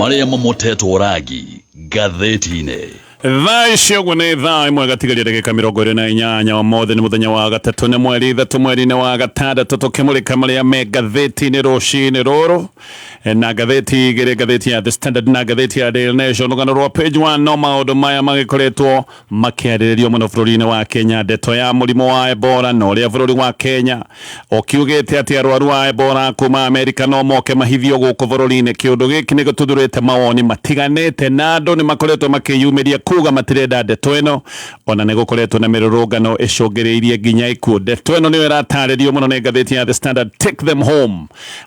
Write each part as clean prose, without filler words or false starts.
maria mamotetwo ragi ngathĩti-inĩ. Thaa icio nĩ thaa imwe gatigaria ndagĩka 28 ũmũthĩ nĩ mũthenya wa gatatũ nĩ mweri 3 mweri-inĩ wa gatandatũ tũkĩmũrĩka marĩa me ngathĩti-inĩ rũcinĩ rũrũ na ngathĩti igĩrĩ, ngathĩti ya The Standard na ngathĩti ya Daily Nation. Rũgano rwa page 1 no maũndũ maya magĩkoretwo makĩarĩrĩrio mũno bũrũri-inĩ wa Kenya, ndeto ya mũrimũ wa Ebola na ũrĩa bũrũri wa Kenya ũkiugĩte atĩ arwaru wa Ebola kuma Amerika no moke mahithio gũkũ bũrũri-inĩ. Kĩũndũ gĩkĩ nĩ gĩtuthũrĩte mawoni matiganĩte na andũ nĩ makoretwo makĩyumĩria kuga matirenda ndeto ĩno, ona nĩ gũkoretwo na mĩrũrũngano ĩcũngĩrĩirie nginya ikuũ. Ndeto ĩno nĩyo ĩratarĩrio mũno nĩ ngathĩti ya The Standard, take them home.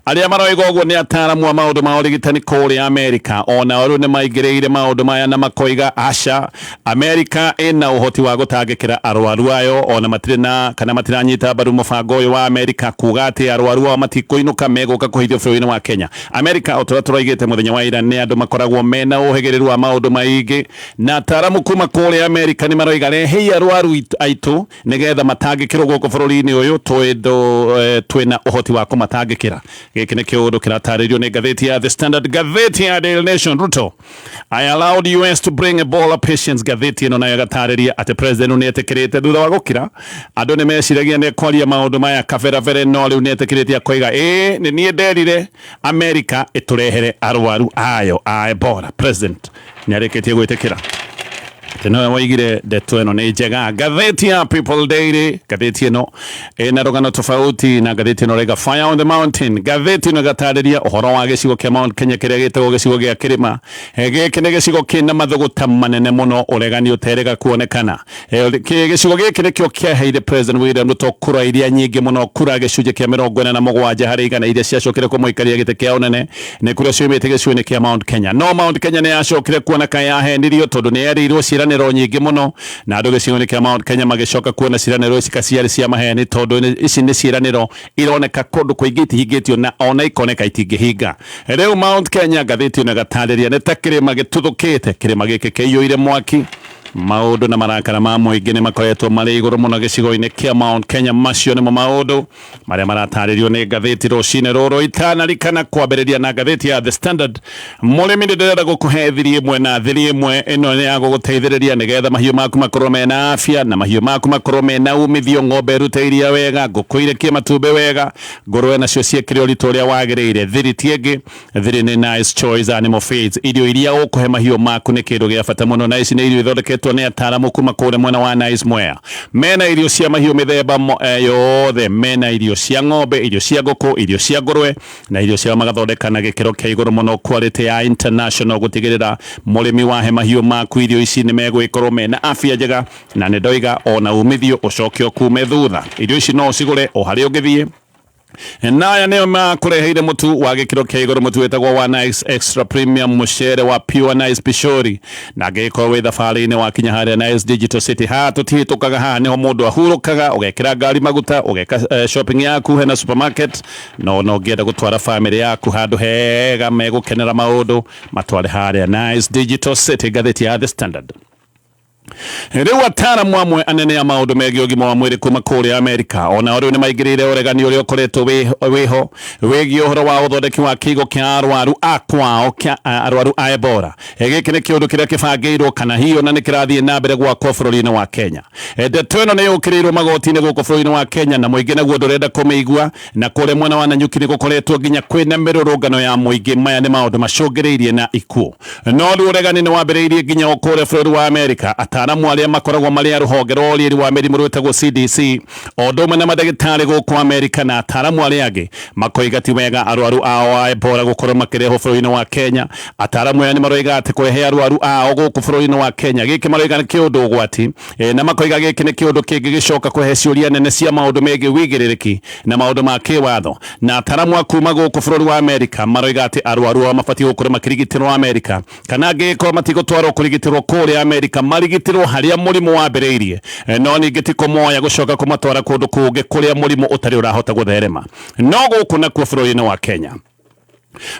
Arĩa maroiga ũguo nĩ ataaramu a maũndũ ma ũrigitani kũrĩa Amerika, ona rĩu nĩ maingĩrĩire maũndũ maya na makoiga aca Amerika ĩna ũhoti wa gũtangĩkĩra arwaru ayo, ona matirĩ na kana matiranyita mbaru mũbango ũyũ wa Amerika kuga atĩ arwaru ao matikũinũka megũka kũhithio bũrũri-inĩ wa Kenya. Amerika ũtũra tũroigĩte mũthenya wa ira nĩ andũ makoragwo mena ũhĩgĩrĩru wa maũndũ maingĩ, na ataaramu kuma kũrĩa Amerika nĩ maroiga rehei arwaru aitũ nĩgetha matangĩkĩrwo gũkũ bũrũri-inĩ ũyũ twĩna ũhoti wa kũmatangĩkĩra. Gĩkĩ nĩ kĩũndũ kĩratarĩrio nĩ ngathĩti ya The Standard. Ngathĩti ya Daily Nation, Ruto I allowed US to bring Ebola patients. Ngathĩti ĩno nayo gatarĩria atĩ president nĩ etĩkĩrĩte thutha wa gũkira andũ nĩ meciragia nĩ kwaria maũndũ maya kaberabere, no rĩu nĩ etĩkĩrĩte akoiga nĩ niĩ nderire Amerika ĩtũrehere arwaru ayo a Ebola. President nĩ arĩkĩtie gwĩtĩkĩra teno waigire ndeto ĩno nĩ njega. Ngathĩti ya People Daily, ngathĩti ĩno ĩna rũgano tofauti na ngathĩti ĩno rega Fire on the Mountain. Ngathĩti ĩno gatarĩria ũhoro wa gĩcigo kĩa Mount Kenya kĩrĩa gĩtagwo gĩcigo gĩa kĩrĩma. Gĩkĩ nĩ gĩcigo kĩna mathũgũta manene mũno, ũregani ũterega kuonekana. Gĩcigo gĩkĩ nĩkĩo kĩaheire President William Ruto kura iria nyingĩ mũno, kura gĩcunjĩ kĩa 47 harĩ igana iria ciacokire kũmũikaria gĩtĩ kĩa ũnene nĩ kũrĩa ciumĩte gĩcigo-inĩ kĩa Mount Kenya. No Mount Kenya nĩ yacokire kuoneka yahenirio tondũ nĩ yerirwo ciĩranĩro nyingĩ mũno, na andũ gĩcigo-inĩ kĩa Mount Kenya magĩcoka kuona ciĩranĩro ici ciarĩ cia maheni tondũ ici nĩ ciĩranĩro ironeka kũndũ kũingĩ itihingĩtio na ona ikoneka itingĩhinga. Rĩu Mount Kenya ngathĩti ĩno gatarĩria nĩ ta kĩrĩma gĩtuthũkĩte, kĩrĩma gĩkĩ kĩiyũire mwaki. Maũndũ na marakara ma mũingĩ nĩ makoretwo marĩ igũrũ mũno gĩcigo-inĩ kĩa Mount Kenya. Macio nĩmo maũndũ marĩa maratarĩrio nĩ ngathĩti rũcinĩ rũrũ. Itanarikana kwambĩrĩria na ngathĩti ya The Standard. Mũrĩmi nĩ ndĩrenda gũkũhe thiri ĩmwe na thiri ĩmwe ĩno nĩ ya gũgũteithĩrĩria nĩgetha mahiũ maku makorwo mena afya na mahiũ maku makorwo mena umithio. Ng'ombe ĩrute iria wega, ngũkũ irekie matumbĩ wega, ngũrwe nacio ciĩkĩre ũritũ ũrĩa wagĩrĩire. Thiri ti ĩngĩ, thiri nĩ Nice Choice Animal Feeds. Irio iria ũkũhe mahiũ maku nĩ kĩndũ gĩa bata mũno, na ici nĩ irio ithondeketwo nĩ ataaramu kuma kũrĩa mwena wa Nice Mwea. Mena irio cia mahiũ mĩthemba yothe, mena irio cia ng'ombe, irio cia ngũkũ, irio cia ngũrwe na irio cia magathondeka na gĩkĩro kĩa igũrũ mũno, quality ya international, gũtigĩrĩra mũrĩmi wahe mahiũ maku irio ici nĩ megwĩkorwo mena afya njega na nĩ ndoiga ona umithio ũcoke kuume thutha. Irio ici no ũcigũre o harĩa ũngĩthiĩ. Naya nĩo makũreheire mũtu wa gĩkĩro kĩa igũrũ, mũtu wĩtagwo wa Nice Extra Premium, mũcere wa Pure Nice Pishori. Na angĩkorwo wĩ thabarĩ-inĩ wakinya harĩa Nice Digital City, haha tũtihĩtũkaga, haha nĩho mũndũ ahurũkaga, ũgekĩra ngari maguta, ũgeka shopping yaku hena supermarket, no ũngĩenda gũtwara family yaku handũ hega megũkenera maũndũ, matware harĩa Nice Digital City. Ngathĩti ya The Standard. Rĩu ataaramu amwe anene a maũndũ megiĩ ũgima wa mwĩrĩ kuma kũrĩa Amerika ona rĩu nĩ maingĩrĩire ũregani ũrĩa ũkoretwo wĩho wĩgiĩ ũhoro wa ũthondeki wa kĩigo kĩa arwaru a kwao kĩa arwaru a Ebola. Gĩkĩ nĩ kĩũndũ kĩrĩa kĩbangĩirwo kana hihi ona nĩ kĩrathiĩ na mbere gwakwo bũrũri-inĩ wa Kenya. Ndeto ĩno nĩ yũkĩrĩirwo magoti-inĩ gũkũ bũrũri-inĩ wa Kenya na mũingĩ naguo ndũrenda kũmĩigua, na kũrĩa mwena wa Nanyuki nĩ gũkoretwo nginya kwĩna mĩrũrũngano ya mũingĩ. Maya nĩ maũndũ macũngĩrĩirie na ikuũ, no rĩu ũregani nĩ wambĩrĩirie nginya kũrĩa bũrũri wa Amerika. Ataaramu arĩa makoragwo marĩ a rũhonge rwa ũrĩri wa mĩrimũ rwĩtagwo CDC o ũndũ ũmwe na mandagĩtarĩ gũkũ Amerika na ataaramu arĩa angĩ makoiga ti wega arwaru ao a Ebola gũkorwo makĩrehwo bũrũri-inĩ wa Kenya. Ataaramu aya nĩ maroiga atĩ kũrehe arwaru ao gũkũ bũrũri-inĩ wa Kenya gĩkĩ maroiga nĩ kĩũndũ ũgwati, na makoiga gĩkĩ nĩ kĩũndũ kĩngĩgĩcoka kũhe ciũria nene cia maũndũ megiĩ wĩigĩrĩrĩki na maũndũ ma kĩwatho. Na ataaramu a kuma gũkũ bũrũri wa Amerika maroiga atĩ arwaru ao mabatiĩ gũkorwo makĩrigitĩrwo Amerika, kana angĩkorwo matigũtwarwo kũrigitĩrwo kũrĩa Amerika marigitĩrwo harĩa mũrimũ wambĩrĩirie, no ningĩ ti kũmoya gũcoka kũmatwara kũndũ kũngĩ kũrĩa mũrimũ ũtarĩ ũrahota gũtherema. No gũkũ nakuo bũrũri-inĩ wa Kenya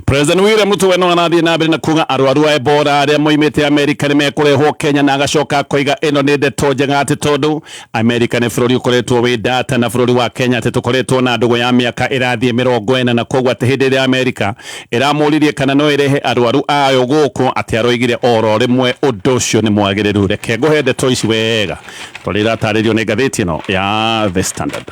President William Ruto we no arathie na mbere na kuga arwaru a Ebola aria moimite Amerika ni mekurehwo Kenya na agacoka koiga ino ni ndeto njega ati tondu Amerika ni bururi ukoretwo wi data na bururi wa Kenya ati tukoretwo na ndugu ya miaka irathie 40 na kogwa ati hindi ria Amerika iramuririe kana no irehe arwaru ayo guku ati aroigire oro rimwe undu ucio ni mwagiriru. Reke nguhe ndeto ici wega turira taririo ni ngathiti ino ya The Standard.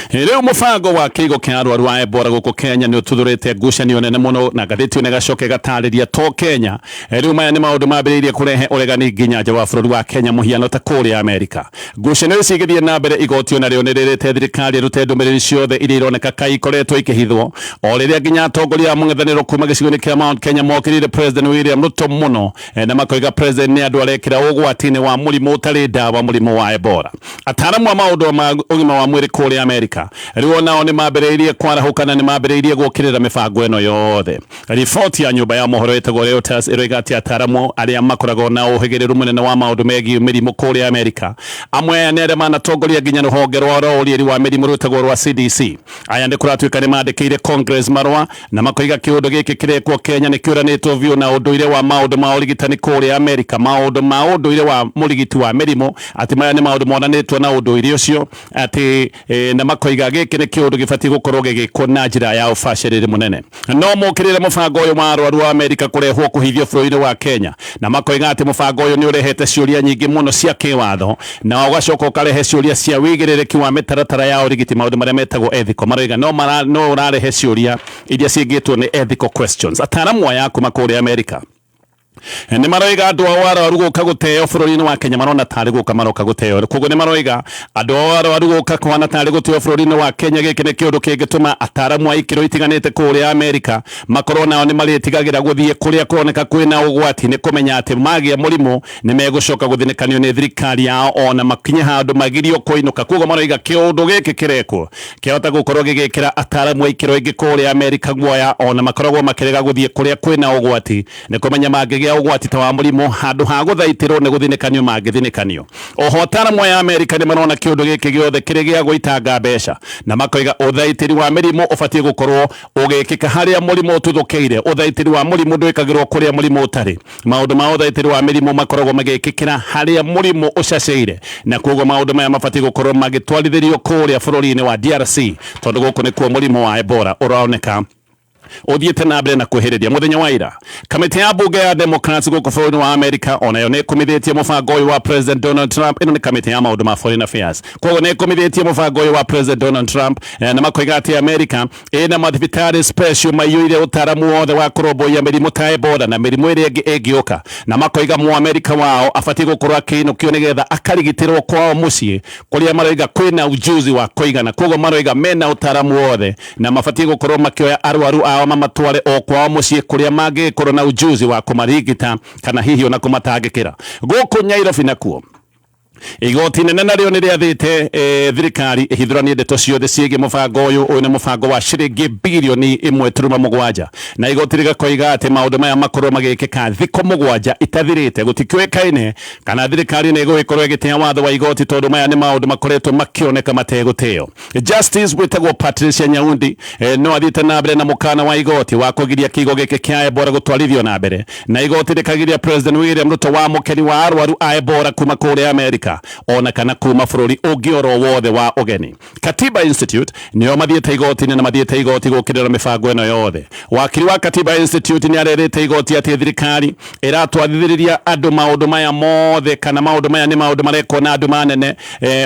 Riu mubango wa kigo kia arwaru a Ebola guku Kenya ni ututhurite ngucanio nene muno na ngathiti ne gacoke gatariria to Kenya. Riu maya ni maundu mambiriirie kurehe uregani nginya nja wa bururi wa Kenya muhiano ta kuria Amerika. Ngucanio ici igithie na mbere igoti ona rio ni ririte thirikari rute ndumiriri ciothe iria ironeka kai ikoretwo ikihithwo o riria nginya atongoria a mung'ethaniro kuma gicigo-ini kia Mount Kenya mokirire President William Ruto muno na makoiga president ni andu arekira ugwati-ini wa murimu utari ndawa murimu wa Ebola. Ataramu a maundu ma ugima wa mwiri kuria Amerika riu nao ni mambiriirie kwarahukana ni mambiriirie gukirira mibango ino yothe. Riboti ya nyumba ya mohoro itagwo Reuters iroiga ati ataramu aria makoragwo na uhigiriru munene wa maundu megie mirimu kuria Amerika amwe ni aria manatongoria nginya ruhonge rwa rorieri wa mirimu rutagwo rwa CDC aya ndi kuratuika ni mandikire Congress marwa na makoiga kiundu giki kirekwo Kenya ni kiuranitwo biu na unduire wa maundu ma urigitani kuria Amerika maundu ma unduire wa murigiti wa mirimu ati maya ni maundu monanitwo na unduire ucio ati na makoiga giki ni kiundu gibati gukorwo gigikwo na njira ya ubaciriri munene no mukirire mubango uyu wa arwaru wa Amerika kurehwo kuhithio bururi wa Kenya na makoiga ati mubango uyu ni urehete ciuria nyingi muno cia kiwatho na ugacoka ukarehe ciuria cia wigiririki wa mitaratara ya urigiti maundu maria metagwo ethical maroiga no urarehe ciuria iria cingitwo ni ethical questions. Ataramu aya kuma kuria Amerika ni maroiga andu arwaru guka guteo bururi-ini wa Kenya marona tari guka maroka guteo koguo ni maroiga andu arwaru guka kwana tari guteo bururi-ini wa Kenya giki ni kiundu kingituma ataramu a ikiro itiganite kuria Amerika makorwo nao ni maritigagira guthie kuria kuoneka kwina ugwati ni kumenya ati magia murimu ni megucoka guthinikanio ni thirikari yao ona makinye handu magirio kuinuka. Koguo maroiga kiundu giki kirekwo kiahota gukorwo gigikira ataramu a ikiro ingi kuria Amerika guoya ona makoragwo makirega guthie kuria kwina ugwati ni kumenya magigia ugwati ta wa murimu handu ha guthaitirwo ni guthinikanio mangithinikanio. Oho ataramu ya Amerika ni marona kiundu giki giothe kiri gia guitanga mbeca na makoiga uthaitiri wa mirimu ubatie gukorwo ugikika haria murimu ututhukiire. Uthaitiri wa murimu ndwikagirwo kuria murimu utari. Maundu ma uthaitiri wa mirimu makoragwo magikikira haria murimu ucaceire na koguo maundu maya mabatie gukorwo magitwarithirio kuria bururi-ini wa DRC tondu guku ni kuo murimu wa Ebola uroneka uthiete na mbere na kuhiriria. Muthenya wa ira kamiti ya bunge ya Democrats guku bururi wa Amerika onayo ni kumithitie mubango uyu wa President Donald Trump. Ino ni kamiti ya maundu ma foreign affairs koguo ni kumithitie mubango uyu wa President Donald Trump na makoiga ati Amerika ina mathibitari special maiyuire utaramu wothe wa kuromboia mirimu ta Ebola na mirimu iria ingi ingioka na makoiga mu Amerika wao abatie gukorwo akinukio nigetha akarigitirwo kwao mucii kuria maroiga kwina ujuzi wa kuigana. Koguo maroiga mena utaramu wothe na mabatie gukorwo makioya arwaru ao mamatware o kwao mucii kuria mangikorwo na ujuzi wa kumarigita kana hihi ona kumatangikira. Guku Nairobi nakuo igoti nene nario ni riathite thirikari ihithuranie ndeto ciothe ciege mubango uyu ni mubango wa ciringi birioni 1.7 na igoti rigakoiga ati maundu maya makorwo magikika thiko 7 itathirite gutikiwekaine kana thirikari ni gugikorwo igitia watho wa igoti tondu maya ni maundu makoretwo makioneka mateguteo. Justice witagwo Patricia Nyaundi no athite na mbere na mukana wa igoti wa kugiria kigo giki kia Ebola gutwarithio na mbere na igoti rikagiria President William Ruto wa mukeri wa arwaru a Ebola kuma kuria Amerika ona kana kuma bururi ungi oro wothe wa ugeni. Katiba Institute nio mathiete igoti na mathiete igoti gukirira mibango ino yothe. Wakiri wa Katiba Institute ni arerete igoti ati thirikari iratwarithiriria andu maundu maya mothe kana maundu maya ni maundu mareko na andu manene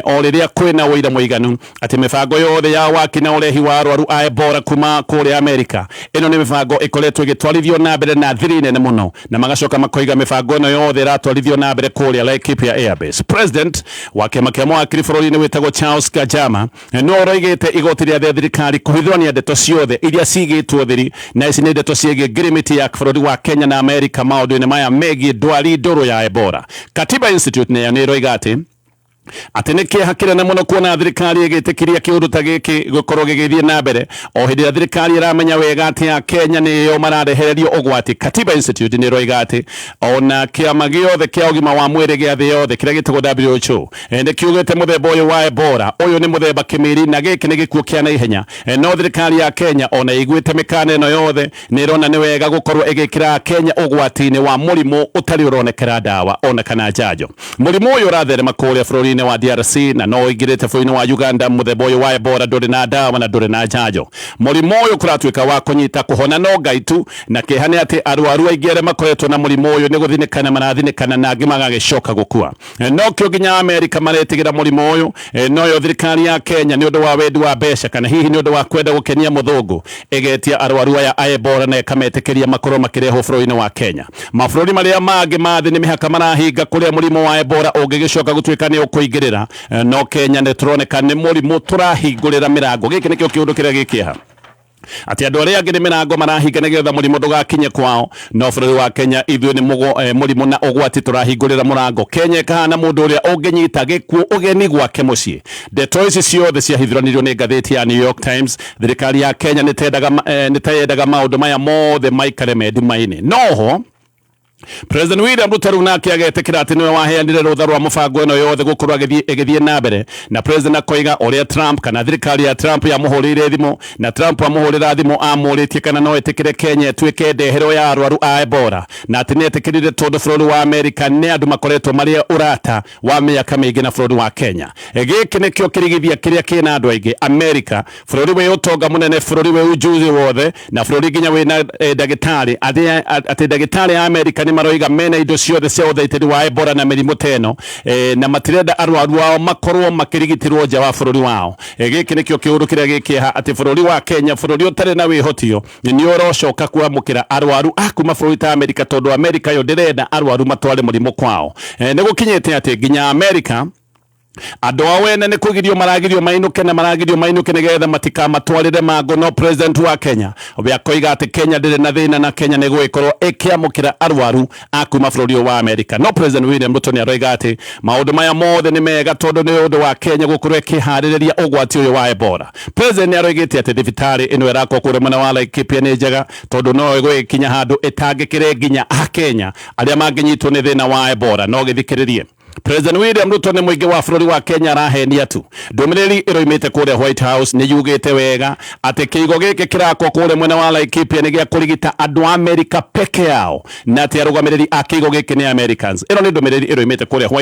o riria kwina wira muiganu ati mibango yothe ya waki na urehi wa arwaru a Ebola kuma kuria Amerika ino ni mibango ikoretwo igitwarithio na mbere na thiri nene muno na magacoka makoiga mibango ino yothe iratwarithio na mbere kuria Laikipia Airbase. President wa kiama kia mwakiri bururi-ini witagwo Charles Kajama no roigite igoti ria thirikari kuhithurania ndeto ciothe iria cigitwo thiri na ici ni ndeto ciege ngirimiti ya bururi wa Kenya na Amerika maundu-ini maya megie ndwari nduru ya Ebola. Katiba Institute nayo ni roiga ati atene ke hakira na muno kuona thirikari igitikiria kiundu ta giki gukorwo gigithie na mbere o hindi ya thirikari iramenya wega ati ya Kenya ni yo mararehererio ugwati. Katiba Institute ni roiga ati ona kiama giothe kia ugima wa mwiri gia thi yothe kiria gitagwo WHO ende kiugite muthemba uyu wa Ebola uyu ni muthemba kimiri na giki ni gikuo kia na ihenya. No thirikari ya Kenya ona igwite mikana ino yothe ni irona ni wega gukorwo igikira Kenya ugwati-ini wa murimu utari uronekera dawa ona kana njanjo. Murimu uyu uratherema kuria bururi wa DRC na no igirite bũrũri-inĩ wa Uganda muthemba uyu wa Ebola nduri na dawa na nduri na njanjo. Murimu uyu kuratuika wa kunyita kuhona no ngai tu na kihane ati arwaru aingĩ arĩa makoretwo na murimu uyu ni guthinikana marathinikana na angĩ magagicoka gukua. No kĩo nginya Amerika maretigira murimu uyu no yo thirikari ya Kenya ni undu wa wendi wa mbeca kana hihi ni undu wa kwenda gukenia muthungu igetia arwaru aya a Ebola na ikametĩkĩria makorwo makirehwo bũrũri-inĩ wa Kenya. Mabũrũri marĩa mangĩ mathi ni mihaka marahinga kuria murimu wa Ebola ũngĩgicoka gutuika ni ukuingĩrĩra. No Kenya ni turoneka ni murimu turahingũrĩra mirango. Gĩkĩ nĩkĩo kĩũndũ kĩrĩa gĩkĩha ati andu aria angĩ ni mirango marahinga nigetha murimu ndugakinye kwao. No bũrũri wa Kenya ithuĩ ni murimu na ugwati turahingũrĩra murango. Kenya kahana mundu uria ũngĩnyita gĩkuũ ũgeni gwake muciĩ. Ndeto ici ciothe ciahithũranirio ni ngathĩti ya New York Times. Thirikari ya Kenya nĩ tayendaga maũndũ maya mothe maikare me nduma-inĩ. Noho President William Ruto rĩu nake agetikira ati niwe waheanire rutha rwa mubango ino yothe gukorwo igithie na mbere na president akoiga uria Trump kana thirikari ya Trump yamuhurire thimu na Trump amuhurira thimu amuritie kana no etikire Kenya tuike ndehero ya arwaru a Ebola na ati netikirire tondu bũrũri wa Amerika ni andu makoretwo maria urata wa miaka mĩingĩ na bũrũri wa Kenya. Gĩkĩ nĩkĩo kirigithia kiria kina andu aingĩ Amerika, bũrũri we utonga munene, bũrũri we ujuzi wothe na bũrũri nginya wina ndagĩtarĩ ati ndagĩtarĩ a Amerika ni maroiga mena indo ciothe cia uthaitĩri wa Ebola na mĩrimũ teno na matirenda arwaru wao makorwo makirigitirwo nja wa bũrũri wao. Gĩkĩ nĩkĩo kĩũndũ kĩrĩa gĩkĩha ati bũrũri wa Kenya, bũrũri ũtarĩ na wĩhotio, ni ũrocoka kwamũkĩra arwaru a kuma bũrũri ta Amerika tondu Amerika yo ndĩrenda arwaru matware mũrimũ kwao. Nĩ gũkinyĩte ati nginya Amerika andu awene ni kugirio maragirio mainuke nigetha matikamatwarire mango. No president wa Kenya obe akoiga ati Kenya ndĩrĩ na thĩna na Kenya nĩ gũikorwo ĩkĩamũkĩra arwaru a kuma bũrũri wa Amerika. No president William Ruto ni aroiga ati maũndũ maya mothe ni mega tondu ni ũndũ wa Kenya gũkorwo ĩkĩharĩrĩria ũgwati ũyũ wa Ebola. President ni aroigĩte ati thibitarĩ ĩno ĩrakwo kũrĩa mwena wa Laikipia nĩ njega tondu no ĩgũkinya handũ ĩtangĩkĩre nginya a Kenya arĩa mangĩnyitwo nĩ thĩna wa Ebola. No gĩthikĩrĩrie President William Ruto ni muingi wa bũrũri wa Kenya arahenia tu. Ndũmĩrĩri ĩroimĩte kũrĩa White House ni yugĩte wega ati kĩigo gĩkĩ kĩrakwo kũrĩa mwena wa Laikipia nĩ gĩa kũrigita andũ a Amerika peke yao na ati arũgamĩrĩri a kĩigo gĩkĩ nĩ Americans. Ĩno nĩ ndũmĩrĩri ĩroimĩte kũrĩa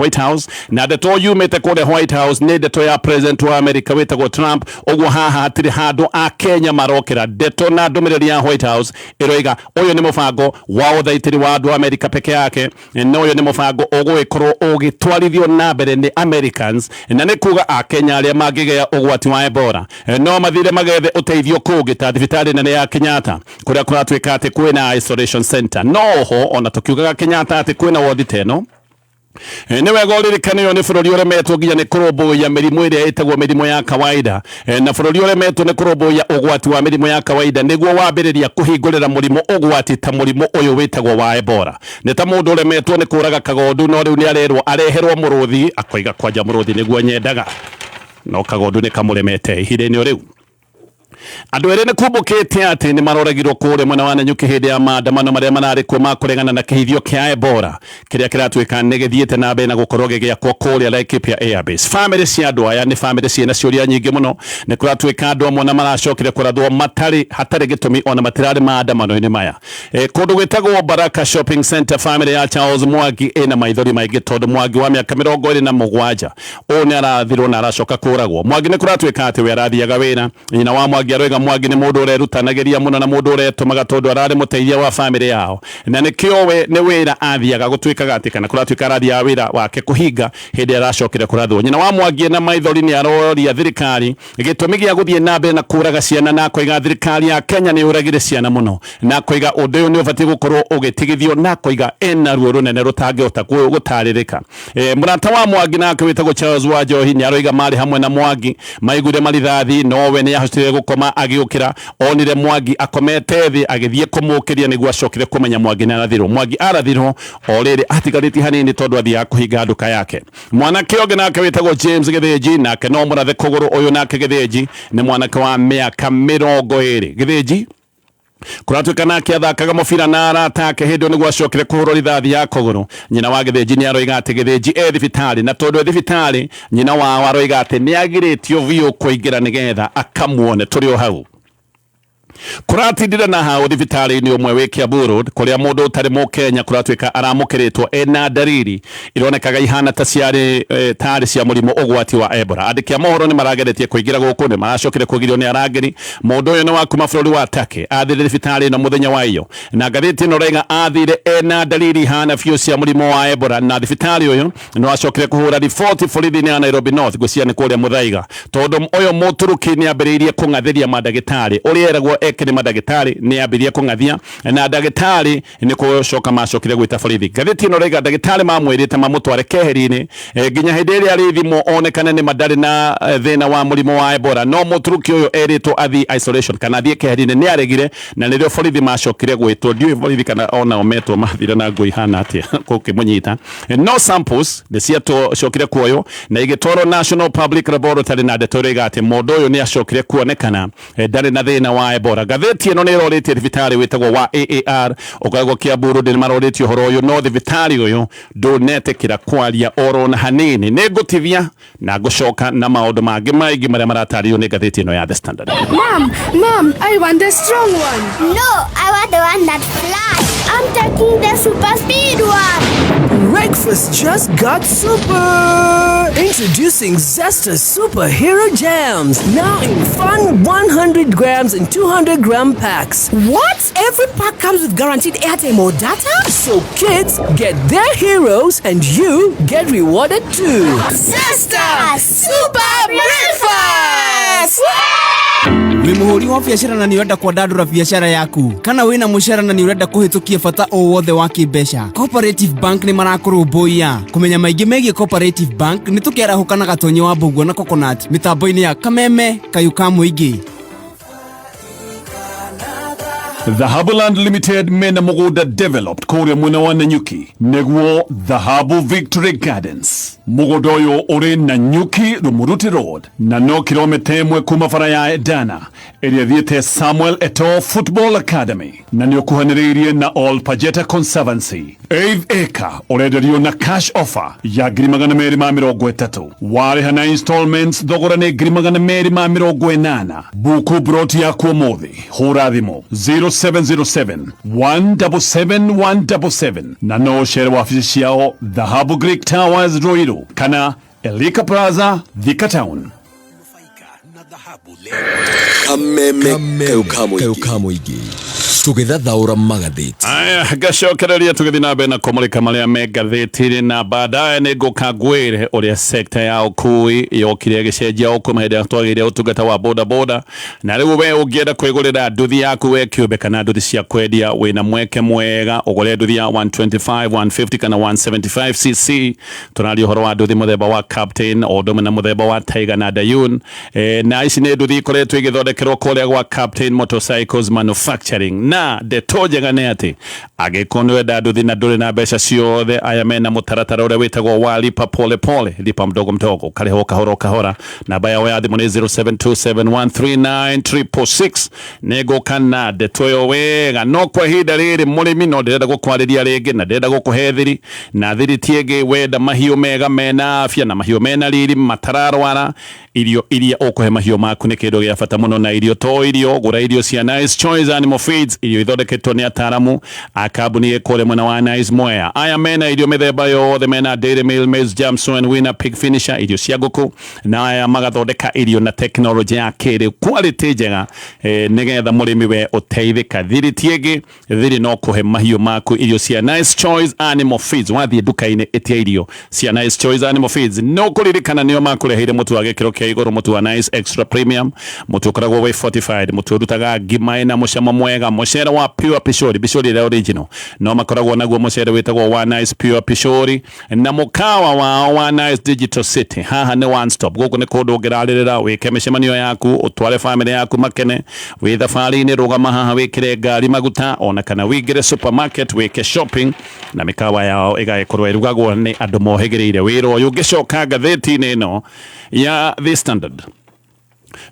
White House na ndeto yumĩte kũrĩa White House nĩ ndeto ya president wa America wĩtagwo Trump. Ũguo haha hatirĩ handũ a Kenya marokĩra. Ndeto na ndũmĩrĩri ya White House ĩroiga ũyũ nĩ mũbango wa ũthaitĩri wa andũ a Amerika peke yake, no ũyũ nĩ mũbango ũgũĩkorwo ũgĩtwarithio na mbere nĩ Americans na nĩ kuga a Kenya arĩa mangĩgĩa ũgwati wa Ebola no mathire magethe ũteithio kũngĩ ta thibitarĩ nene ya Kenyatta kũrĩa kũratuĩka atĩ kwĩna isolation center. Noho ona tũkiugaga Kenyatta atĩ kwĩna wodi teno ni wega ũririkanio nĩ bũrũri ũremetwo nginya nĩ kũrũmbũiya mĩrimũ ĩrĩa ĩtagwo mĩrimũ ya kawaida na bũrũri ũremetwo nĩ kũrũmbũiya ũgwati wa mĩrimũ ya kawaida nĩguo wambĩrĩria kũhingũrĩra mũrimũ ũgwati ta mũrimũ ũyũ wĩtagwo wa Ebola. Nĩ ta mũndũ ũremetwo nĩ kũraga kagondu no rĩu nĩ arerwo areherwo mũrũthi akoiga kwanja mũrũthi nĩguo nyendaga no kagondu nĩ kamũremete ihinda-inĩ rĩu. Andu ere nĩ kumbũkĩte atĩ nĩ maroragirwo kũrĩa mwena wa Nanyuki hĩndĩ ya maandamano marĩa mararĩ kuo ma kũregana na kĩhithio kĩa Ebola kĩrĩa kĩratuĩka nĩ gĩthiĩte na mbere na gũkorwo gĩgĩakwo kũrĩa Laikipia Airbase. Famĩlĩ cia andũ aya nĩ famĩlĩ ciĩna ciũria nyingĩ mũno. Nĩ kũratuĩka andũ amwe na maracokire kũrathwo hatarĩ gĩtũmi ona matirarĩ maandamano-inĩ maya. Kũndũ gwĩtagwo Baraka Shopping Center, famĩlĩ ya Charles Mwangi ĩna maithori maingĩ tondu Mwangi wa mĩaka 27 ũũ nĩ arathirwo na aracoka kũragwo. Mwangi nĩ kũratuĩka atĩ we arathiaga wĩra. Nyina wa Mwangi aroiga Mwangi nĩ mũndũ ũrerutanagĩria mũno na mũndũ ũretũmaga tondu ararĩ mũteithia wa famĩlĩ yao na nĩkĩo we nĩ wĩra athiaga gũtuĩkaga atĩ kana kũratuĩka arathiaga wĩra wake kũhinga hĩndĩ aracokire kũrathwo. Nyina wa Mwangi na maithori nĩ aroria thirikari gĩtũmi gĩa gũthiĩ na mbere na kũraga ciana na koiga thirikari ya Kenya nĩ ũragire ciana mũno na koiga ũndũ ũyũ nĩ ũbatiĩ gũkorwo ũgĩtigithio na koiga ena ruo rũnene rũtangĩhota gũtarĩrĩka. Mũrata wa Mwangi nake wĩtagwo Charles Wanjohi nĩ aroiga marĩ hamwe na Mwangi maiguire marithathi no we nĩ ahotire gũkoma mama agiukira onire Mwangi akomete thi agithie kumukiria niguo acokire kumenya Mwangi na arathirwo. Mwangi arathirwo oriri atigariti hanini tondu athia kuhinga nduka yake. Mwanake onge nake witagwo James Githinji nake no murathe kuguru uyu nake Githinji ni mwanake wa miaka 20 Githinji kuratuika nake athakaga mubira na arata ake hindi niguo acokire kuhurwo rithathi ya kuguru. Nyina wa Githinji ni aroiga ati Githinji thibitari na tondu thibitari nyina wa aroiga ati ni agiritio biu kuingira nigetha akamuone turi o hau. Kuratindira na hau thibitari ni umwe wi Kiambu Road kuria mundu utari mu Kenya kuratuika aramukiritwo ena dariri ironekaga ihana ta ciari tari cia murimo ugwati wa Ebola. Andiki a mohoro ni marageretie kuingira guku ni maracokire kugirio ni arangeri. Mundu uyu ni wa kuma bururi wa Turkey athire thibitari no muthenya wa iyo na ngathiti no renga athire ena dariri ihana biu cia murimo wa Ebola na thibitari uyu no acokire kuhura riboti borithi-ini ya Nairobi North gucia ni kuria Muthaiga tondu uyu muturuki ni ambiriirie kungatheria madagitari uria eragwo eke ni madagitari ni ambirie kungathia na dagitari ni kucoka macokire gwita borithi. Ngathiti no rega dagitari mamwirite mamutware keheri-ini nginya hindi iria ari thimo onekane ni madari na thina wa murimo wa Ebola no muturuki uyu eritwo athi isolation kana athie keheri-ini ni aregire na nirio borithi macokire gwitwo. Ndiu borithi kana ona ometwo mathire na ngui hana atia kukimunyita. No samples ni ciacokire kuoyo na igitwaro National Public Laboratory na ndetoriga ati mundu uyu ni acokire kuonekana ndari na thina wa Ebola. Gatheti ino ni roritie thibitari witagwo wa AAR ukoragwo Kiambu Road ni maroritie horo uyu no thibitari uyu ndunetekira kwaria oro na hanini. Ni ngutithia na ngucoka na maundu mangi maingi maria maratario ni gatheti ino ya The Standard. Mom, I want the strong one. No, I want the one that flies. I'm taking the super speed one. Breakfast just got super! Introducing Zesta Superhero Jams. Now in fun 100 grams and 200 gram packs. What? Every pack comes with guaranteed airtime or data? So kids get their heroes and you get rewarded too. Zesta Super Breakfast! Wĩ muhuri wa biacara na ni urenda kwandandura biacara yaku kana wĩna mucara na ni urenda kuhitukia bata o wothe wa kĩmbeca. Cooperative Bank ni marakũrũmbũiya kumenya maingĩ megie Cooperative Bank ni tukiarahuka na gatonyo wa Mbũguo na Coconut mitambo-ini ya Kameme Kayuka Muingi. Dhahabuland Limited mena mugunda developed kuria mwena wa Nanyuki niguo Dhahabu Victory Gardens. Mugunda uyu uri Nanyuki Rumuruti Road na no kilomita imwe kuma bara ya Edana area thiete Samuel Eto'o Football Academy na ni ukuhaniriirie na All Pajeta Conservancy. 8 acre urenderio na cash offer ya $230,000 wariha na installments thogora ni $280,000. Buku broti ya kuomothi hura thimu 0707 177 177 na no share wa afisi ciao Dhahabu Greek Towers Ruiru kana Elika Plaza Thika Town. Kameme Kayuka Muingi tugithathaura magatheti. Aya gacokereria tugithi na mbere na kumulika maria me gatheti na baadaye ni ngukagwire uria sekta ya ukui yokire gicenjia ukumehede twagire utungata wa boda boda na riu we ungienda kwigurira nduthi yaku we kiumbe kana nduthi cia kwendia wina mweke mwega ugure nduthi ya 125 150 kana 175cc tunario horo wa nduthi muthemba wa Captain odome na muthemba wa Tiger na Dayun na ici ni nduthi ikoretwo igithondekerwo kuria gwa Captain Motorcycles Manufacturing na detojega ne ati agikonwe nduthi na nduri na mbeca ciothe aya mena mutaratara uria witagwo wa lipa pole pole lipa mdogo mdogo kariho kahora kahora na baya wa thimu ni 0727139366 nego kana detoyo wega no kwa hinda riri murimi no ndirenda gukwariria ringi na ndirenda gukuhethiri na thiri tiege wenda mahiu mega mena afya na mahiu mena riri matararwara irio iria ukuhe mahiu maku ni kindu gia bata muno na irio to irio gura irio cia Nice Choice Animal Feeds irio ithondeketwo ni ataramu a kambuni ekore mwena wa Nice Mwea aya mena irio mithemba yothe mena Dairy Meal Maize Jamson Winner Pig Finisher irio cia nguku na aya magathondeka irio na technology ya kiri quality njega nigetha murimi we uteithika thiri tiege thiri no kuhe mahiu maku irio cia Nice Choice Animal Feeds wathie duka-ini etia irio cia Nice Choice Animal Feeds no kuririkana nio makureheire mutu wa gikiro kia iguru mutu wa Nice Extra Premium mutu ukoragwo we fortified mutu urutaga ngima ina mucamo mwega mucere wa pure pishori the original no makoragwo naguo mucere witagwo One Nice Pure Pishori na mukawa wa One Nice Digital City haha ni one stop guku ni kundu ngirarĩrĩra wike micemanio yaku utware family yaku makene wi thabarĩ-inĩ rũgama haha wikire ngari maguta ona kana wingire supermarket wike shopping na mikawa yao igaikorwo irugagwo ni andu mohĩgĩrĩire wĩra ũyũ ũngĩcoka ngathĩti-inĩ ĩno ya The Standard.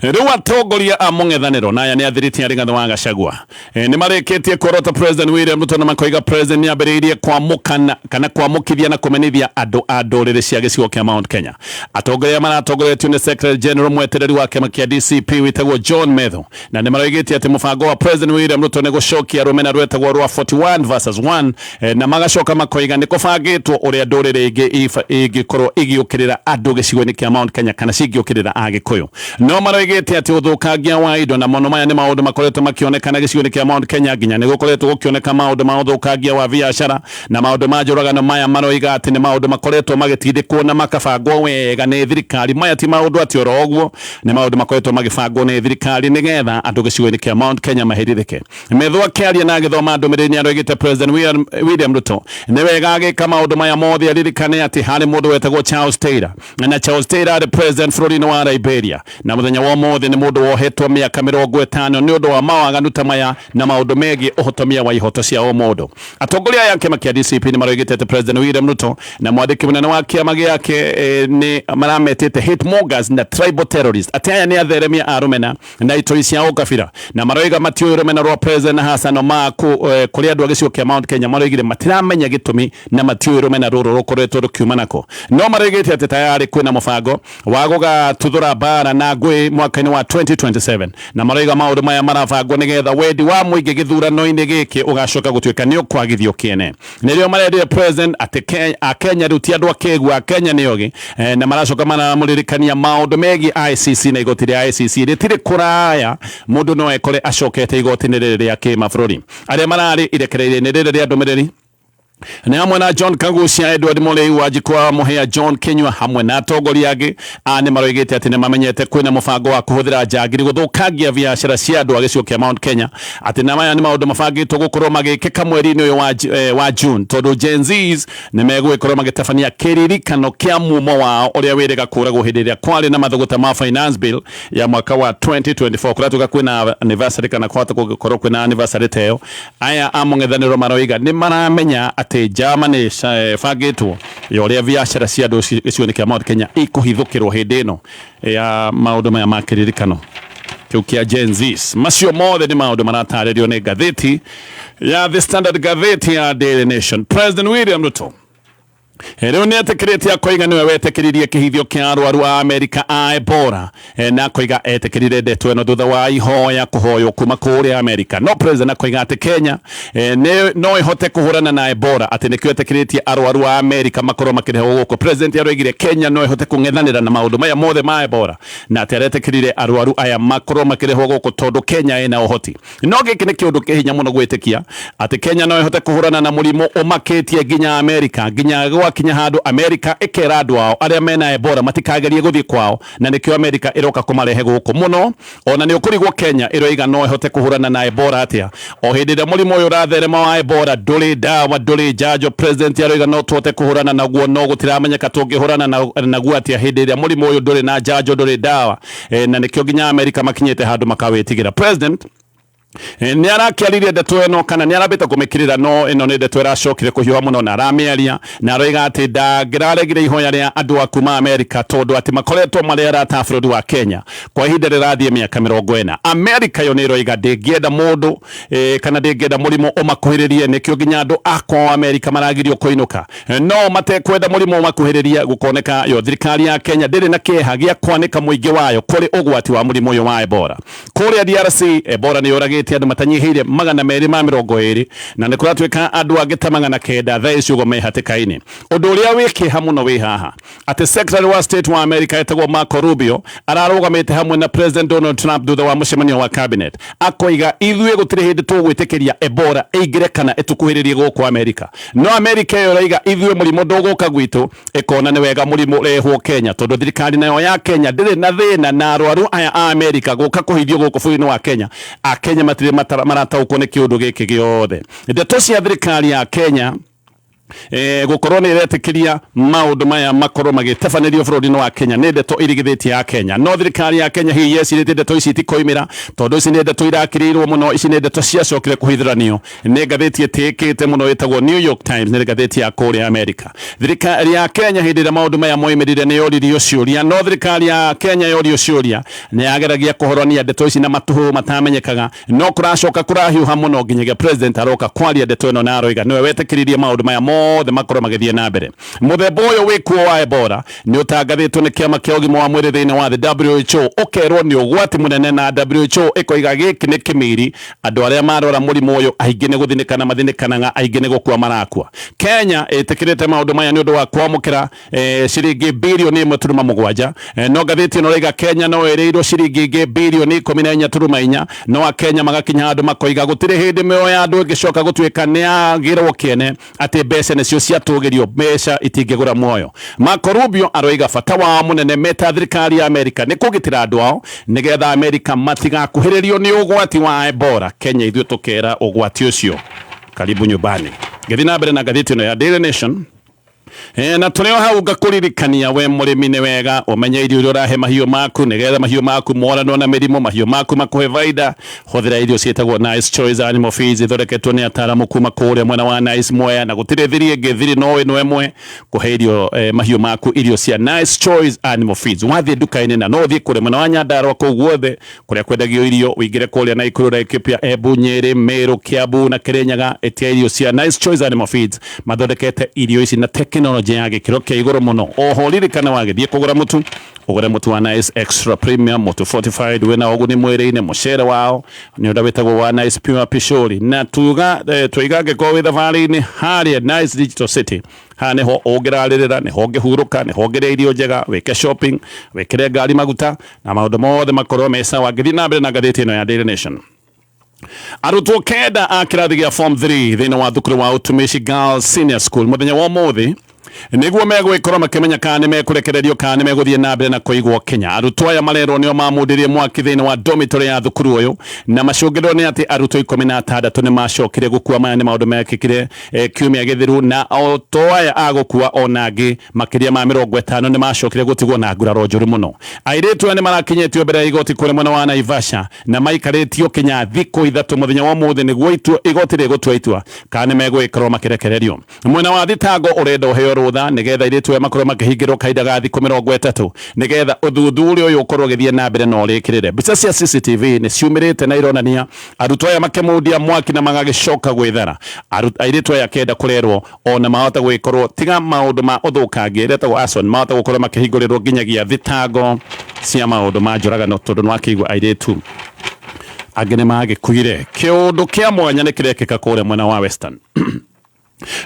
Riu atongoria a mũng'ethanĩro naya nĩ athirĩti arĩ Rigathĩ wa Gachagua nĩ marĩkĩtie kuorota President William Ruto na makoiga President nĩ ambĩrĩirie kwamũkana kana kwamũkithia na kũmenithia andũ a ndũrĩrĩ cia gĩcigo kĩa Mount Kenya. Atongoria maratongoretio nĩ Secretary General mwetereri wa kĩama kĩa DCP wĩtagwo John Metho na nĩ maroigĩtie atĩ mũbango wa President William Ruto nĩ gũcokia rũmena rwetagwo rwa 41 vs 1 na magacoka makoiga nĩ kũbangĩtwo ũrĩa ndũrĩrĩ ingĩ ingĩkorwo igĩũkĩrĩra andũ gĩcigo-inĩ kĩa Mount Kenya kana cingĩũkĩrĩra Agĩkũyũ. No maroigĩte atĩ ũthũkangia wa indo na mono maya nĩ maũndũ makoretwo makĩonekana gĩcigo-inĩ kĩa Mount Kenya nginya nĩ gũkoretwo gũkĩoneka maũndũ ma ũthũkangia wa biacara na maũndũ ma njũragano maya maroiga atĩ nĩ maũndũ makoretwo magĩtindĩkwo na makabangwo wega nĩ thirikari. Maya ti maũndũ atĩ oro ũguo nĩ maũndũ makoretwo magĩbangwo nĩ thirikari nĩgetha andũ gĩcigo-inĩ kĩa Mount Kenya mahĩrĩrĩke. Metho akĩaria na agĩthoma ndũmĩrĩri nĩ aroigĩte President William Ruto nĩ wega agĩka maũndũ maya mothe aririkane atĩ harĩ mũndũ wetagwo Charles Taylor na Charles Taylor arĩ president bũrũri-inĩ wa Liberia na mũthenya wa ũmũthĩ nĩ mũndũ wohetwo mĩaka 50 nĩ ũndũ wa mawaganu ta maya na maũndũ megiĩ ũhotomia wa ihoto cia o mũndũ. Atongoria aya kĩama kĩa DCP nĩ maroigĩte atĩ President William Ruto na mwandĩki mũnene wa kĩama gĩake nĩ marametĩte hate mongers na tribal terrorists atĩ aya nĩ atheremia a rũmena na itoi cia ũkabira na maroiga matiũĩ rũmena rwa President Hassan Omaku kũrĩ andũ a gĩcigo kĩa Mount Kenya maroigire matiramenya gĩtũmi na matiũĩ rũmena rũrũ rũkoretwo rũkiuma nako. No maroigĩte atĩ tayarĩ kwĩna mũbango wa gũgatuthũra mbara na ngũĩ mwaka-inĩ wa 2027 na maroiga maũndũ maya marabangwo nĩgetha wendi wa mũingĩ gĩthurano-inĩ gĩkĩ ũgacoka gũtuĩka nĩ ũkwagithio kĩene. Nĩrĩo marendire President atĩ Akenya rĩu ti andũ akĩigua Akenya nĩ ogĩ na maracoka maramũririkania maũndũ megiĩ ICC na igoti rĩa ICC rĩtirĩ kũraya mũndũ no ekore acokete igoti-inĩ rĩrĩ rĩa kĩmabũrũri. Arĩa mararĩ irekereirie-inĩ rĩrĩ rĩa ndũmĩrĩri nĩ hamwe na John Kagucia, Edward Mũrĩi wa Jikwa Mũhĩa, John Kinyua hamwe na atongoria angĩ nĩ maroigĩte atĩ nĩ mamenyete kwĩna mũbango wa kũhũthĩra njangiri gũthũkangia biacara cia andũ a gĩcigo kĩa Mount Kenya atĩ na maya nĩ maũndũ mabangĩtwo gũkorwo magĩkĩka mweri-inĩ ũyũ wa June tondũ Gen Zs nĩ megũgĩkorwo magĩtabania kĩririkano kĩa mumo wao ũrĩa wĩrĩga kũragwo hĩndĩ ĩrĩa kwarĩ na mathũgũta ma finance bill ya mwaka wa 2024 kũratuĩka kwĩna anniversary kana kwahota gũkorwo kwĩna anniversary teyo. Aya a mũng'ethanĩro maroiga nĩ maramenya atĩ Germany bangĩtwo ya ũrĩa biacara cia andũ gĩcigo-inĩ kĩa Mount Kenya ikũhithũkĩrwo hĩndĩ ĩno ya maũndũ maya ma kĩririkano kĩu kĩa Gen Zs. Macio mothe nĩ maũndũ maratarĩrio nĩ ngathĩti ya The Standard, ngathĩti ya Daily Nation. President William Ruto rĩu nĩ etĩkĩrĩte akoiga nĩwe wetĩkĩririe kĩhithio kĩa arwaru a Amerika a Ebola na akoiga etĩkĩrire ndeto ĩno thutha wa ihoya kũhoywo kuma kũrĩa Amerika. No President akoiga atĩ Kenya no ĩhote kũhũrana na Ebola atĩ nĩkĩo etĩkĩrĩtie arwaru a Amerika makorwo makĩrehwo gũkũ. President aroigire Kenya no ĩhote kũng'ethanĩra na maũndũ maya mothe ma Ebola na atĩ aretĩkĩrire arwaru aya makorwo makĩrehwo gũkũ tondũ Kenya ĩna ũhoti. No gĩkĩ nĩ kĩũndũ kĩhinya mũno gwĩtĩkia atĩ Kenya no ĩhote kũhũrana na mũrimũ ũmakĩtie nginya Amerika nginya kinya handũ Amerika ĩkera andũ ao arĩa mena Ebola matikagerie gũthiĩ kwao na nĩkĩo Amerika ĩroka kũmarehe gũkũ mũno. Ona nĩ ũkũrigwo Kenya ĩroiga no ĩhote kũhũrana na Ebola atĩa o hĩndĩ ĩrĩa mũrimũ ũyũ ũratherema wa Ebola ndũrĩ ndawa ndũrĩ njanjo. President aroiga no tũhote kũhũrana naguo no gũtiramenyeka tũngĩhũrana naguo atĩa hĩndĩ ĩrĩa mũrimũ ũyũ ndũrĩ na njanjo ndũrĩ ndawa na nĩkĩo nginya Amerika makinyĩte handũ makawĩtigĩra. President nĩ arakĩaririe ndeto ĩno kana nĩ arambĩte kũmĩkĩrĩra no ĩno nĩ ndeto ĩracokire kũhiũha mũno na aramĩaria na aroiga atĩ ndangĩraregire ihoya rĩa andũ a kuma Amerika tondũ atĩ makoretwo marĩ arata a bũrũri wa Kenya kwa ihinda rĩrathiĩ mĩaka 40. Amerika yo nĩ ĩroiga ndĩngĩenda mũndũ kana ndĩngĩenda mũrimũ ũmakuhĩrĩrie nĩkĩo nginya andũ akwa Amerika maragirio kũinũka no matekwenda mũrimũ ũmakuhĩrĩrie gũkoneka yo thirikari ya Kenya ndĩrĩ na kĩeha gĩa kwanĩka mũingĩ wayo kũrĩ ũgwati wa mũrimũ ũyũ wa Ebola. Kũrĩa DRC Ebola nĩ yoragĩte andũ matanyihĩire 220 na nĩ kũratuĩka andũ angĩ ta 900 thaa ici ũguo me hatĩka-inĩ. Ũndũ ũrĩa wĩ kĩeha mũno wĩ haha atĩ Secretary wa State wa America etagwo Marco Rubio ararũgamĩte hamwe na President Donald Trump thutha wa mũcemanio wa cabinet akoiga ithuĩ gũtirĩ hĩndĩ tũgwĩtĩkĩria Ebola ĩingĩre kana ĩtukuhĩrĩrie gũkũ America. No America yo raiga ithuĩ mũrimũ ndũgũka gwitũ ĩkona nĩ wega mũrimũ ũrehwo Kenya tondũ thirikari nayo ya Kenya ndĩrĩ na thĩna na arwaru aya a America gũka kũhithio gũkũ bũrũri-inĩ wa Kenya. A Kenya matire marataũkwo nĩ kĩũndũ gĩkĩ gĩothe. Ndeto cia thirikari ya Kenya gukorwo nä iretäkä maundu maya makorwo magätebanärio bũrũri-inĩ wa Kenya nä ndeto irigithĩtie ya Kenya. No thirikari ya Kenya hihi yecirĩtie ndeto ici itikoimĩra tondũ ici nä ndeto irakĩrĩirwo mũno, ici nä ndeto ciacokire kũhithũranio nĩ ngathĩti ĩtĩkĩte mũno ĩtagwo New York Times, nĩ ngathĩti ya kũrĩa Amerika. Thirikari ya Kenya hĩndĩ ĩrĩa maũndũ maya moimĩrire nĩ yoririo ciũria, no thirikari ya Kenya yorio ciũria nĩ yageragia kũhoronia ndeto ici na matũhũ matamenyekaga, no kũracoka kũrahiũha mũno nginyagia president aroka kwaria ndeto ĩno na aroiga nĩwe wetĩkĩririe maũndũ maya mothe makorwo magĩthiĩ na mbere. Mũthemba ũyũ wĩkuo wa Ebola nĩ ũtangathĩtwo nĩ kĩama kĩa ũgima wa mwĩrĩ thĩinĩ wa the WHO, ũkerwo nĩ ũgwati mũnene na WHO ĩkoiga gĩkĩ nĩ kĩmiri, andũ arĩa marora mũrimũ ũyũ aingĩ nĩ gũthinĩkana mathinĩkanaga, aingĩ nĩ gũkua marakua. Kenya ĩtĩkĩrĩte maũndũ maya nĩ ũndũ wa kwamũkĩra ciringi birioni 1.7, no ngathĩti ĩno raiga Kenya no ĩrĩirwo ciringi birioni 14.4, no Akenya magakinya handũ makoiga gũtirĩ hĩndĩ mĩoyo ya andũ ĩngĩcoka gũtuĩka nĩ yagĩrwo kĩene atĩ mbeca nĩcio ciatũgĩrio, mbeca itingĩgũra muoyo. Marco Rubio aroiga bata wao mũnene meta thirikari ya Amerika nĩ kũgitĩra andũ ao nĩgetha Amerika matigakuhĩrĩrio nĩ ũgwati wa Ebola. Kenya ithuĩ tũkera ũgwati ũcio karibu nyumbani. Gĩthiĩ na mbere na ngathĩti ĩno ya Daily Nation. Na tũrĩo hau ngakũririkania we mũrĩmi nĩ wega ũmenye irio iria ũrahe mahiũ maku nĩgetha mahiũ maku moranwo na mĩrimũ, mahiũ maku makũhe baida. Hũthĩra irio ciĩtagwo Nice Choice Animal Feeds ithondeketwo nĩ ataaramu kuma kũrĩa mwena wa Nice Mwea, na gũtirĩ thiri ĩngĩ, thiri no ĩno ĩmwe kũhe irio mahiũ maku irio cia Nice Choice Animal Feeds. Wathiĩ nduka-inĩ na no ũthiĩ kũrĩa mwena wa Nyandarua kũu guothe kũrĩa kwendagio irio, ũingĩre kũrĩa Naikuru, Laikipia, Embu, Nyeri, Meru, Kiambu na Kirinyaga, etia irio cia Nice Choice Animal Feeds. Mathondekete irio ici na tekinoronjĩ ya gĩkĩro kĩa igũrũ mũno. Oho ririkana wagĩthiĩ kũgũra mũtu, ũgũre mũtu wa Nice Extra Premium, mũtu fortified wĩna ũguni mwĩrĩ-inĩ. Mũcere wao nĩ ũrĩa wĩtagwo wa Nice Pure Pishori, na tũiga angĩkorwo wĩ thabarĩ-inĩ harĩa Nice Digital City, haha nĩho ũngĩrarĩrĩra, nĩho ũngĩhurũka, nĩho ũngĩrĩa irio njega, wĩke shopping, wĩkĩre ngari maguta na maũndũ mothe makorwo me sawa. Ngĩthiĩ na mbere na ngathĩti ĩno ya Daily Nation. Arutwo kenda a kĩrathi gĩa form 3 thĩinĩ wa thukuru wa Utumishi Girls Senior School mũthenya wa ũmũthĩ nĩguo megwĩkorwo makĩmenya kana nĩ mekũrekererio kana nĩ megũthiĩ na mbere na kũigwo Kenya. Arutwo aya marerwo nĩo mamũndĩrie mwaki thĩinĩ wa dormitory ya thukuru ũyũ, na macũngĩrĩro nĩ atĩ arutwo 16 nĩ macokire gũkua. Maya nĩ maũndũ mekĩkire kiumia gĩthiru, na o to aya a gũkua ona angĩ makĩria ma 50 nĩ macokire gũtigwo na nguraro njũru mũno. Airĩtu aya nĩ marakinyĩtio mbere ya igoti kũrĩa mwena wa Naivasha na maikarĩtio Kenya thikũ 3 mũthenya wa ũmũthĩ nĩguo igoti rĩgũtua itua kana nĩ megwĩkorwo makĩrekererio. Mwena wa thitango ũrenda ũheo rũtha nĩgetha airĩtu aya makorwo makĩhingĩrwo kahinda ga thikũ 30 nĩgetha ũthuthuria ũyũ ũkorwo ũgĩthiĩ na mbere na ũrĩkĩrĩre. Mbica cia CCTV nĩ ciumĩrĩte na ironania arutwo aya makĩmundia mwaki na magagĩcoka gwĩthara. Airĩtu aya kenda kũrerwo ona mahota gwĩkorwo tiga maũndũ ma ũthũkangia retagwo arson, mahota gũkorwo makĩhingũrĩrwo nginyagia thitango cia maũndũ ma njũragano tondũ nĩ wakĩigua airĩtu angĩ nĩ magĩkuire. Kĩũndũ kĩa mwanya nĩ kĩrekĩka kũrĩa mwena wa Western.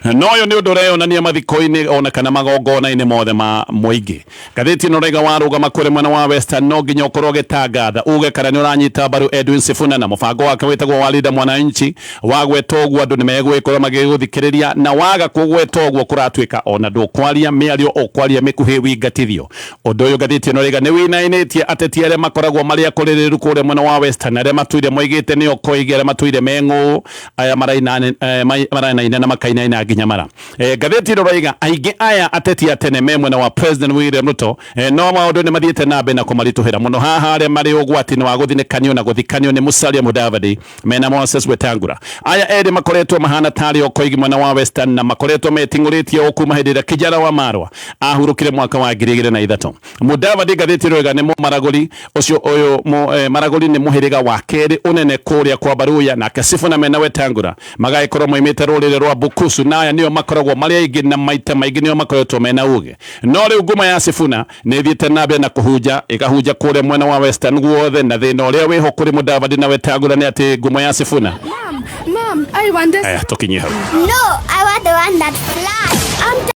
No ũyũ nĩ ũndũ ũreyonania mathiko-inĩ ona kana magongona-inĩ mothe ma mũingĩ. Ngathĩti ĩno raiga warũgama kũrĩa mwena wa Western no nginya ũkorwo ũgĩtangatha uge kana nĩ ũranyita mbaru Edwin Sifuna na mũbango wake wĩtagwo wa Linda Mwananchi. Wagweta ũguo andũ nĩ megwĩkorwo magĩgũthikĩrĩria, na waga kũgweta ũguo kũratuĩka ona ndũkwaria mĩario ũkwaria mĩkuhĩ wingatithio. Ũndũ ũyũ ngathĩti ĩno raiga nĩ wĩinainĩtie ateti arĩa makoragwo marĩ akũrĩrĩru kũrĩa mwena wa Western, arĩa matũire moigĩte nĩo koigi, arĩa matũire meng'ũ, aya marainaina na makaina na nginya mara. Ngathĩti ĩno raiga aingĩ aya ateti a tene me mwena wa President William Ruto no maũndũ nĩ mathiĩte na mbere na kũmaritũhĩra mũno. Haha arĩa marĩ ũgwati-inĩ wa gũthinĩkanio na gũthikanio nĩ Musalia Mudavadi mena Moses Wetangula. Aya erĩ makoretwo mahana tarĩ o koigi mwena wa Western na makoretwo metingũrĩtie o kuma hĩndĩ ĩrĩa Kijana wa Marwa ahurũkire mwaka wa 2003. Mudavadi ngathĩti ĩno raiga nĩ mũmaragũri ũcio ũyũ maragũri nĩ mũhĩrĩga wa kerĩ ũnene kũrĩa kwa Baruya, nake Sifuna mena Wetangula magagĩkorwo moimĩte rũrĩrĩ rwa Bukusu, na aya nĩo makoragwo marĩ aingĩ na maita maingĩ nĩo makoretwo mena ũgĩ. No rĩu nguma ya Sifuna nĩ thiĩte na mbere na kũhunja ĩkahunja kũrĩa mwena wa Western guothe, na thĩna ũrĩa wĩho kũrĩ Mudavadi na Wetangula nĩ atĩ nguma ya Sifuna. Mom, I want this. Tukinyie hau. No, I want the one that flies.